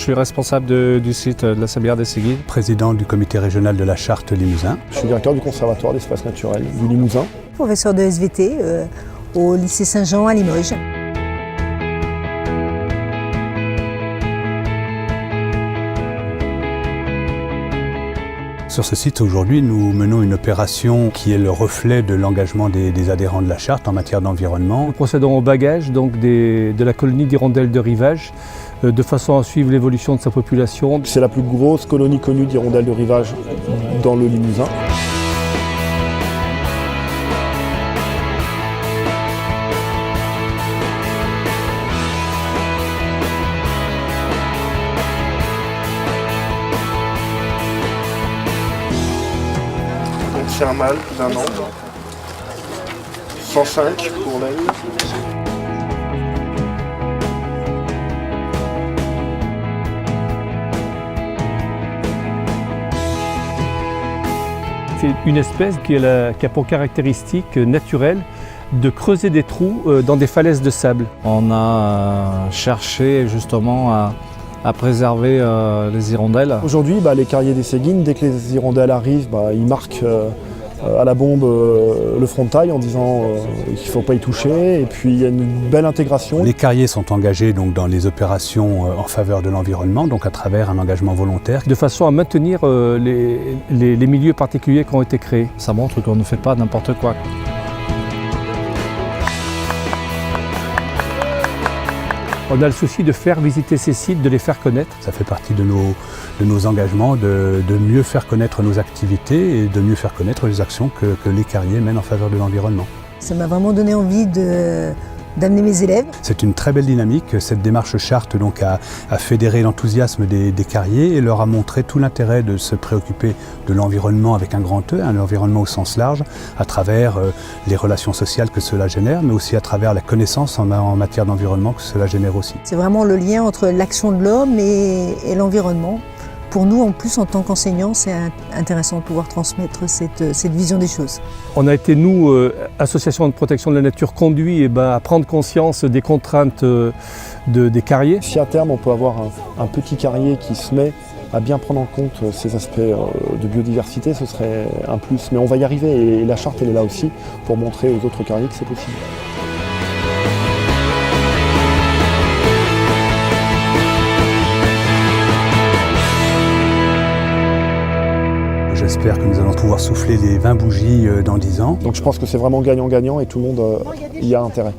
suis responsable du site de la Sablière des Séguines. Président du comité régional de la Charte Limousin. Je suis directeur du conservatoire d'espaces naturels du Limousin. Professeur de SVT au lycée Saint-Jean à Limoges. Sur ce site, aujourd'hui, nous menons une opération qui est le reflet de l'engagement des adhérents de la Charte en matière d'environnement. Nous procédons au bagage de la colonie d'hirondelles de rivage de façon à suivre l'évolution de sa population. C'est la plus grosse colonie connue d'hirondelles de rivage dans le Limousin. C'est un mâle d'un an, 105 pour l'aile. C'est une espèce qui a pour caractéristique naturelle de creuser des trous dans des falaises de sable. On a cherché justement à préserver les hirondelles. Aujourd'hui, les carriers des Séguines, dès que les hirondelles arrivent, ils marquent à la bombe le frontail en disant qu'il ne faut pas y toucher. Et puis il y a une belle intégration. Les carriers sont engagés donc, dans les opérations en faveur de l'environnement, donc à travers un engagement volontaire. De façon à maintenir les milieux particuliers qui ont été créés. Ça montre qu'on ne fait pas n'importe quoi. On a le souci de faire visiter ces sites, de les faire connaître. Ça fait partie de nos engagements de mieux faire connaître nos activités et de mieux faire connaître les actions que les carriers mènent en faveur de l'environnement. Ça m'a vraiment donné envie d'amener mes élèves. C'est une très belle dynamique. Cette démarche Charte donc, a fédéré l'enthousiasme des carriers et leur a montré tout l'intérêt de se préoccuper de l'environnement avec un grand E, un environnement au sens large, à travers les relations sociales que cela génère, mais aussi à travers la connaissance en matière d'environnement que cela génère aussi. C'est vraiment le lien entre l'action de l'homme et l'environnement. Pour nous, en plus, en tant qu'enseignants, c'est intéressant de pouvoir transmettre cette vision des choses. On a été, nous, association de protection de la nature, conduits à prendre conscience des contraintes des carriers. Si à terme, on peut avoir un petit carrier qui se met à bien prendre en compte ces aspects de biodiversité, ce serait un plus. Mais on va y arriver et la charte, elle est là aussi pour montrer aux autres carriers que c'est possible. J'espère que nous allons pouvoir souffler les 20 bougies dans 10 ans. Donc je pense que c'est vraiment gagnant-gagnant et tout le monde y a intérêt.